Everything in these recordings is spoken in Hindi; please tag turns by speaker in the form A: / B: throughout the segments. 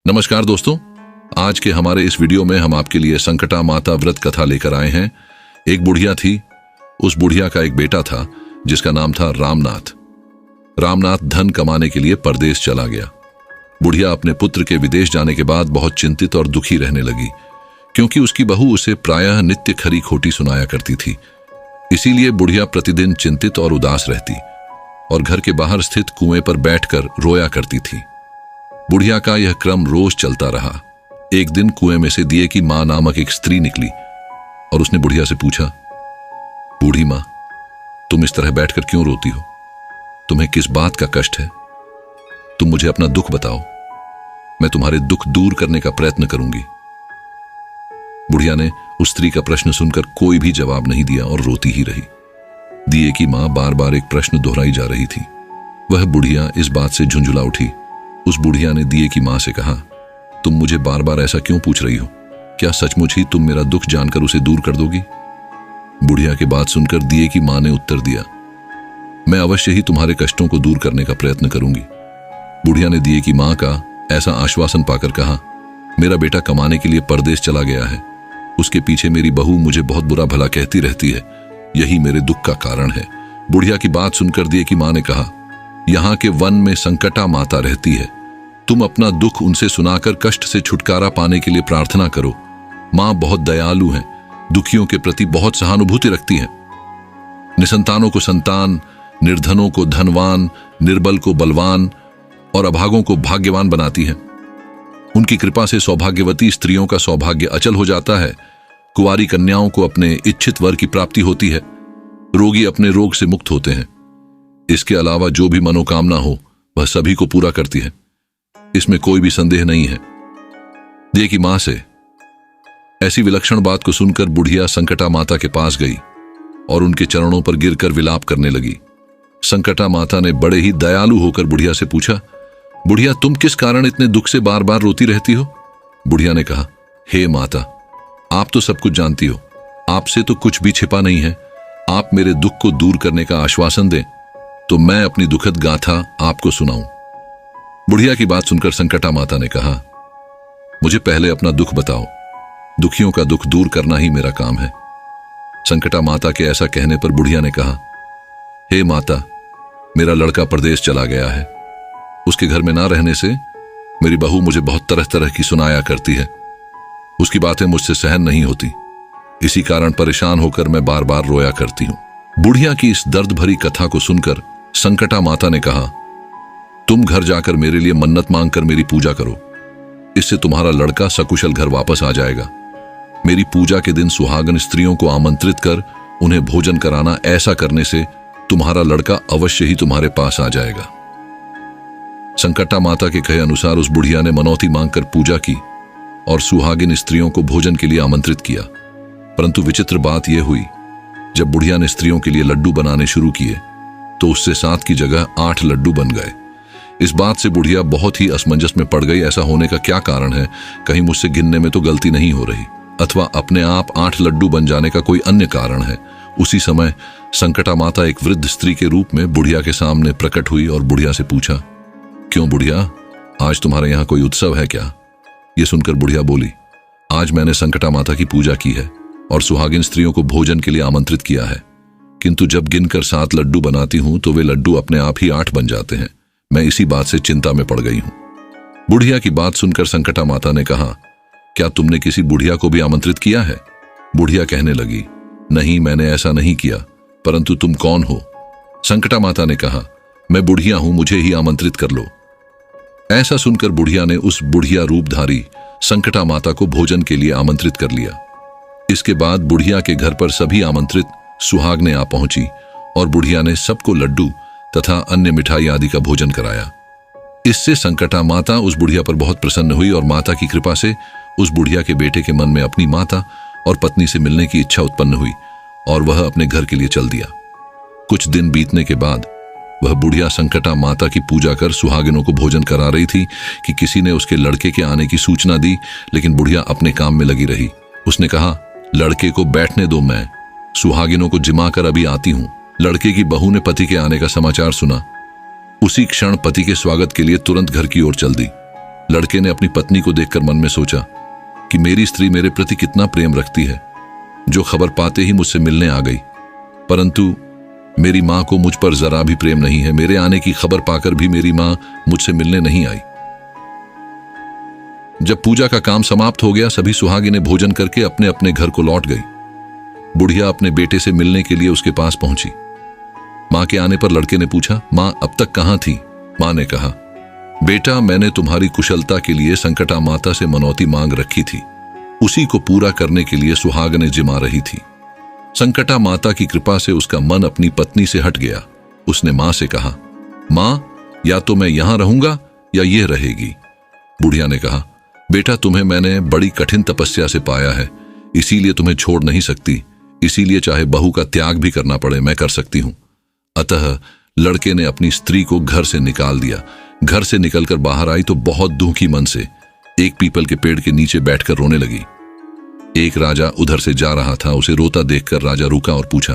A: नमस्कार दोस्तों, आज के हमारे इस वीडियो में हम आपके लिए संकटा माता व्रत कथा लेकर आए हैं। एक बुढ़िया थी। उस बुढ़िया का एक बेटा था जिसका नाम था रामनाथ। रामनाथ धन कमाने के लिए परदेश चला गया। बुढ़िया अपने पुत्र के विदेश जाने के बाद बहुत चिंतित और दुखी रहने लगी, क्योंकि उसकी बहू उसे प्रायः नित्य खरी खोटी सुनाया करती थी। इसीलिए बुढ़िया प्रतिदिन चिंतित और उदास रहती और घर के बाहर स्थित कुएं पर बैठकर रोया करती थी। बुढ़िया का यह क्रम रोज चलता रहा। एक दिन कुएं में से दिए की मां नामक एक स्त्री निकली और उसने बुढ़िया से पूछा, बूढ़ी मां, तुम इस तरह बैठकर क्यों रोती हो? तुम्हें किस बात का कष्ट है? तुम मुझे अपना दुख बताओ, मैं तुम्हारे दुख दूर करने का प्रयत्न करूंगी। बुढ़िया ने उस स्त्री का प्रश्न सुनकर कोई भी जवाब नहीं दिया और रोती ही रही। दिए की मां बार बार एक प्रश्न दोहराई जा रही थी। वह बुढ़िया इस बात से झुंझुला उठी। उस बुढ़िया ने दिए की मां से कहा, तुम मुझे बार बार ऐसा क्यों पूछ रही हो? क्या सचमुच ही तुम मेरा दुख जानकर उसे दूर कर दोगी? बुढ़िया की बात सुनकर दिए की मां ने उत्तर दिया, मैं अवश्य ही तुम्हारे कष्टों को दूर करने का प्रयत्न करूंगी। बुढ़िया ने दिए की मां का ऐसा आश्वासन पाकर कहा, मेरा बेटा कमाने के लिए परदेश चला गया है। उसके पीछे मेरी बहू मुझे बहुत बुरा भला कहती रहती है, यही मेरे दुख का कारण है। बुढ़िया की बात सुनकर दिए की मां ने कहा, यहां के वन में संकटा माता रहती है। तुम अपना दुख उनसे सुनाकर कष्ट से छुटकारा पाने के लिए प्रार्थना करो। मां बहुत दयालु हैं, दुखियों के प्रति बहुत सहानुभूति रखती हैं। निसंतानों को संतान, निर्धनों को धनवान, निर्बल को बलवान और अभागों को भाग्यवान बनाती हैं। उनकी कृपा से सौभाग्यवती स्त्रियों का सौभाग्य अचल हो जाता है। कुंवारी कन्याओं को अपने इच्छित वर की प्राप्ति होती है। रोगी अपने रोग से मुक्त होते हैं। इसके अलावा जो भी मनोकामना हो वह सभी को पूरा करती है, इसमें कोई भी संदेह नहीं है। दिए की मां से ऐसी विलक्षण बात को सुनकर बुढ़िया संकटा माता के पास गई और उनके चरणों पर गिरकर विलाप करने लगी। संकटा माता ने बड़े ही दयालु होकर बुढ़िया से पूछा, बुढ़िया, तुम किस कारण इतने दुख से बार बार रोती रहती हो? बुढ़िया ने कहा, हे माता, आप तो सब कुछ जानती हो, आपसे तो कुछ भी छिपा नहीं है। आप मेरे दुख को दूर करने का आश्वासन दें तो मैं अपनी दुखद गाथा आपको सुनाऊं। बुढ़िया की बात सुनकर संकटा माता ने कहा, मुझे पहले अपना दुख बताओ। दुखियों का दुख दूर करना ही मेरा काम है। संकटा माता के ऐसा कहने पर बुढ़िया ने कहा, हे माता, मेरा लड़का परदेश चला गया है। उसके घर में ना रहने से मेरी बहू मुझे बहुत तरह तरह की सुनाया करती है। उसकी बातें मुझसे सहन नहीं होती। इसी कारण परेशान होकर मैं बार बार रोया करती हूं। बुढ़िया की इस दर्द भरी कथा को सुनकर संकटा माता ने कहा, तुम घर जाकर मेरे लिए मन्नत मांगकर मेरी पूजा करो। इससे तुम्हारा लड़का सकुशल घर वापस आ जाएगा। मेरी पूजा के दिन सुहागन स्त्रियों को आमंत्रित कर उन्हें भोजन कराना। ऐसा करने से तुम्हारा लड़का अवश्य ही तुम्हारे पास आ जाएगा। संकटा माता के कहे अनुसार उस बुढ़िया ने मनौती मांगकर पूजा की और सुहागिन स्त्रियों को भोजन के लिए आमंत्रित किया। परंतु विचित्र बात यह हुई, जब बुढ़िया ने स्त्रियों के लिए लड्डू बनाने शुरू किए तो उससे 7 की जगह 8 लड्डू बन गए। इस बात से बुढ़िया बहुत ही असमंजस में पड़ गई। ऐसा होने का क्या कारण है? कहीं मुझसे गिनने में तो गलती नहीं हो रही, अथवा अपने आप 8 लड्डू बन जाने का कोई अन्य कारण है। उसी समय संकटा माता एक वृद्ध स्त्री के रूप में बुढ़िया के सामने प्रकट हुई और बुढ़िया से पूछा, क्यों बुढ़िया, आज तुम्हारे यहाँ कोई उत्सव है क्या? ये सुनकर बुढ़िया बोली, आज मैंने संकटा माता की पूजा की है और सुहागिन स्त्रियों को भोजन के लिए आमंत्रित किया है, किंतु जब गिनकर 7 लड्डू बनाती हूं तो वे लड्डू अपने आप ही 8 बन जाते हैं। मैं इसी बात से चिंता में पड़ गई हूं। बुढ़िया की बात सुनकर संकटा माता ने कहा, क्या तुमने किसी बुढ़िया को भी आमंत्रित किया है? बुढ़िया कहने लगी, नहीं, मैंने ऐसा नहीं किया, परंतु तुम कौन हो? संकटा माता ने कहा, मैं बुढ़िया हूं, मुझे ही आमंत्रित कर लो। ऐसा सुनकर बुढ़िया ने उस बुढ़िया रूपधारी संकटा माता को भोजन के लिए आमंत्रित कर लिया। इसके बाद बुढ़िया के घर पर सभी आमंत्रित सुहागनें आ पहुंची और बुढ़िया ने सबको लड्डू तथा अन्य मिठाई आदि का भोजन कराया। इससे संकटा माता उस बुढ़िया पर बहुत प्रसन्न हुई और माता की कृपा से उस बुढ़िया के बेटे के मन में अपनी माता और पत्नी से मिलने की इच्छा उत्पन्न हुई और वह अपने घर के लिए चल दिया। कुछ दिन बीतने के बाद वह बुढ़िया संकटा माता की पूजा कर सुहागिनों को भोजन करा रही थी कि किसी ने उसके लड़के के आने की सूचना दी, लेकिन बुढ़िया अपने काम में लगी रही। उसने कहा, लड़के को बैठने दो, मैं सुहागिनों को जिमा कर अभी आती हूं। लड़के की बहू ने पति के आने का समाचार सुना। उसी क्षण पति के स्वागत के लिए तुरंत घर की ओर चल दी। लड़के ने अपनी पत्नी को देखकर मन में सोचा कि मेरी स्त्री मेरे प्रति कितना प्रेम रखती है, जो खबर पाते ही मुझसे मिलने आ गई। परंतु मेरी मां को मुझ पर जरा भी प्रेम नहीं है। मेरे आने की खबर पाकर भी मेरी मां मुझसे मिलने नहीं आई। जब पूजा का काम समाप्त हो गया, सभी सुहागिनें भोजन करके अपने अपने घर को लौट गई। बुढ़िया अपने बेटे से मिलने के लिए उसके पास पहुंची। मां के आने पर लड़के ने पूछा, मां अब तक कहां थी? मां ने कहा, बेटा मैंने तुम्हारी कुशलता के लिए संकटा माता से मनौती मांग रखी थी, उसी को पूरा करने के लिए सुहागनें जिमा रही थी। संकटा माता की कृपा से उसका मन अपनी पत्नी से हट गया। उसने मां से कहा, मां या तो मैं यहां रहूंगा या ये रहेगी। बुढ़िया ने कहा, बेटा तुम्हें मैंने बड़ी कठिन तपस्या से पाया है, इसीलिए तुम्हें छोड़ नहीं सकती। इसीलिए चाहे बहू का त्याग भी करना पड़े मैं कर सकती हूं। अतः लड़के ने अपनी स्त्री को घर से निकाल दिया। घर से निकलकर बाहर आई तो बहुत दुखी मन से एक पीपल के पेड़ के नीचे बैठकर रोने लगी। एक राजा उधर से जा रहा था। उसे रोता देखकर राजा रुका और पूछा,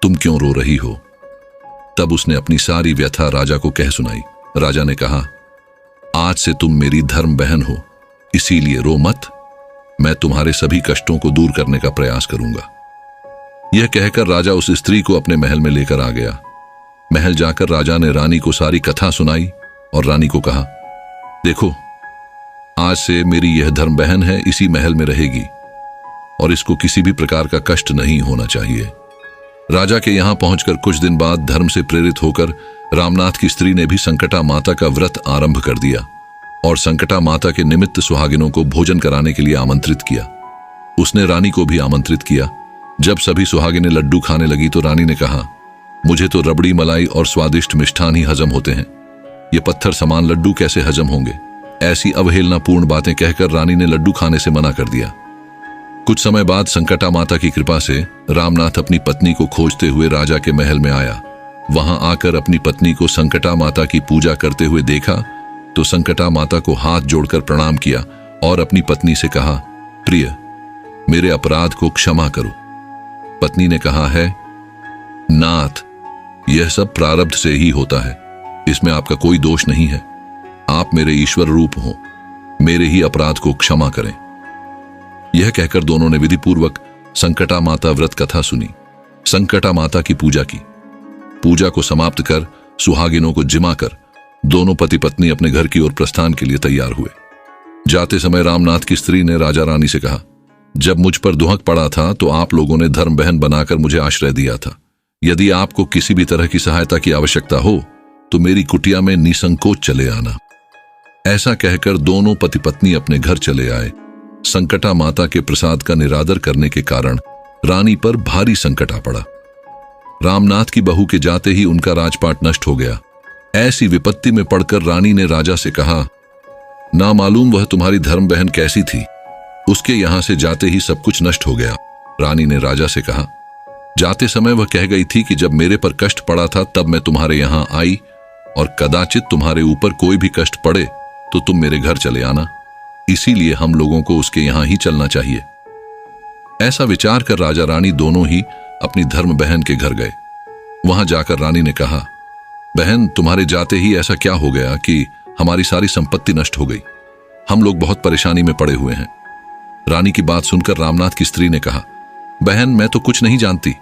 A: तुम क्यों रो रही हो? तब उसने अपनी सारी व्यथा राजा को कह सुनाई। राजा ने कहा, आज से तुम मेरी धर्म बहन हो, इसीलिए रो मत। मैं तुम्हारे सभी कष्टों को दूर करने का प्रयास करूंगा। यह कहकर राजा उस स्त्री को अपने महल में लेकर आ गया। महल जाकर राजा ने रानी को सारी कथा सुनाई और रानी को कहा, देखो आज से मेरी यह धर्म बहन है, इसी महल में रहेगी और इसको किसी भी प्रकार का कष्ट नहीं होना चाहिए। राजा के यहां पहुंचकर कुछ दिन बाद धर्म से प्रेरित होकर रामनाथ की स्त्री ने भी संकटा माता का व्रत आरंभ कर दिया और संकटा माता के निमित्त सुहागिनों को भोजन कराने के लिए आमंत्रित किया। उसने रानी को भी आमंत्रित किया। जब सभी सुहागिनें लड्डू खाने लगी तो रानी ने कहा, मुझे तो रबड़ी मलाई और स्वादिष्ट मिष्ठान ही हजम होते हैं, ये पत्थर समान लड्डू कैसे हजम होंगे? ऐसी अवहेलनापूर्ण बातें कहकर रानी ने लड्डू खाने से मना कर दिया। कुछ समय बाद संकटा माता की कृपा से रामनाथ अपनी पत्नी को खोजते हुए राजा के महल में आया। वहां आकर अपनी पत्नी को संकटा माता की पूजा करते हुए देखा तो संकटा माता को हाथ जोड़कर प्रणाम किया और अपनी पत्नी से कहा, प्रिय मेरे अपराध को क्षमा करो। पत्नी ने कहा है, नाथ यह सब प्रारब्ध से ही होता है, इसमें आपका कोई दोष नहीं है। आप मेरे ईश्वर रूप हो, मेरे ही अपराध को क्षमा करें। यह कहकर दोनों ने विधिपूर्वक संकटा माता व्रत कथा सुनी, संकटा माता की पूजा की। पूजा को समाप्त कर सुहागिनों को जिमा कर दोनों पति पत्नी अपने घर की ओर प्रस्थान के लिए तैयार हुए। जाते समय रामनाथ की स्त्री ने राजा रानी से कहा, जब मुझ पर दुहक पड़ा था तो आप लोगों ने धर्म बहन बनाकर मुझे आश्रय दिया था। यदि आपको किसी भी तरह की सहायता की आवश्यकता हो तो मेरी कुटिया में निसंकोच चले आना। ऐसा कहकर दोनों पति पत्नी अपने घर चले आए। संकटा माता के प्रसाद का निरादर करने के कारण रानी पर भारी संकट आ पड़ा। रामनाथ की बहू के जाते ही उनका राजपाट नष्ट हो गया। ऐसी विपत्ति में पड़कर रानी ने राजा से कहा, ना मालूम वह तुम्हारी धर्म बहन कैसी थी, उसके यहां से जाते ही सब कुछ नष्ट हो गया। रानी ने राजा से कहा, जाते समय वह कह गई थी कि जब मेरे पर कष्ट पड़ा था तब मैं तुम्हारे यहां आई और कदाचित तुम्हारे ऊपर कोई भी कष्ट पड़े तो तुम मेरे घर चले आना, इसीलिए हम लोगों को उसके यहां ही चलना चाहिए। ऐसा विचार कर राजा रानी दोनों ही अपनी धर्म बहन के घर गए। वहां जाकर रानी ने कहा, बहन तुम्हारे जाते ही ऐसा क्या हो गया कि हमारी सारी संपत्ति नष्ट हो गई? हम लोग बहुत परेशानी में पड़े हुए हैं। रानी की बात सुनकर रामनाथ की स्त्री ने कहा, बहन मैं तो कुछ नहीं जानती,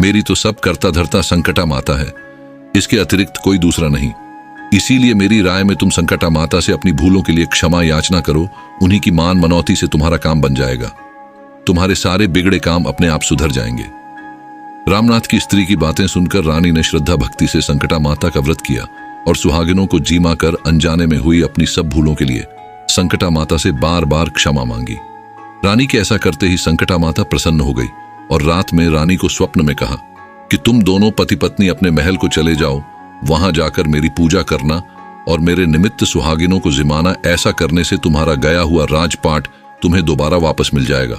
A: मेरी तो सब करता धरता संकटा माता है, इसके अतिरिक्त कोई दूसरा नहीं। इसीलिए मेरी राय में तुम संकटा माता से अपनी भूलों के लिए क्षमा याचना करो, उन्हीं की मान मनौती से तुम्हारा काम बन जाएगा, तुम्हारे सारे बिगड़े काम अपने आप सुधर जाएंगे। रामनाथ की स्त्री की बातें सुनकर रानी ने श्रद्धा भक्ति से संकटा माता का व्रत किया और सुहागिनों को जीमा कर अनजाने में हुई अपनी सब भूलों के लिए संकटा माता से बार बार क्षमा मांगी। रानी के ऐसा करते ही संकटा माता प्रसन्न हो गई और रात में रानी को स्वप्न में कहा कि तुम दोनों पति पत्नी अपने महल को चले जाओ, वहां जाकर मेरी पूजा करना और मेरे निमित्त सुहागिनों को जिमाना। ऐसा करने से तुम्हारा गया हुआ राजपाट तुम्हें दोबारा वापस मिल जाएगा।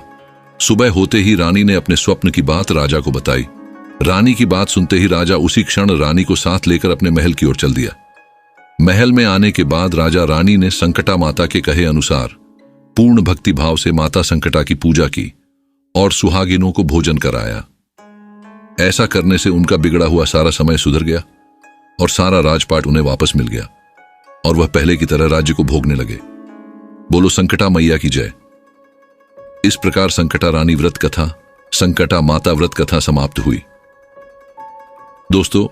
A: सुबह होते ही रानी ने अपने स्वप्न की बात राजा को बताई। रानी की बात सुनते ही राजा उसी क्षण रानी को साथ लेकर अपने महल की ओर चल दिया। महल में आने के बाद राजा रानी ने संकटा माता के कहे अनुसार पूर्ण भक्ति भाव से माता संकटा की पूजा की और सुहागिनों को भोजन कराया। ऐसा करने से उनका बिगड़ा हुआ सारा समय सुधर गया और सारा राजपाट उन्हें वापस मिल गया और वह पहले की तरह राज्य को भोगने लगे। बोलो संकटा मैया की जय। इस प्रकार संकटा रानी व्रत कथा, संकटा माता व्रत कथा समाप्त हुई। दोस्तों,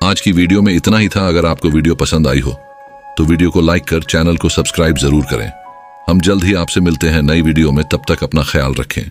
A: आज की वीडियो में इतना ही था। अगर आपको वीडियो पसंद आई हो तो वीडियो को लाइक कर चैनल को सब्सक्राइब जरूर करें। हम जल्द ही आपसे मिलते हैं नई वीडियो में। तब तक अपना ख्याल रखें।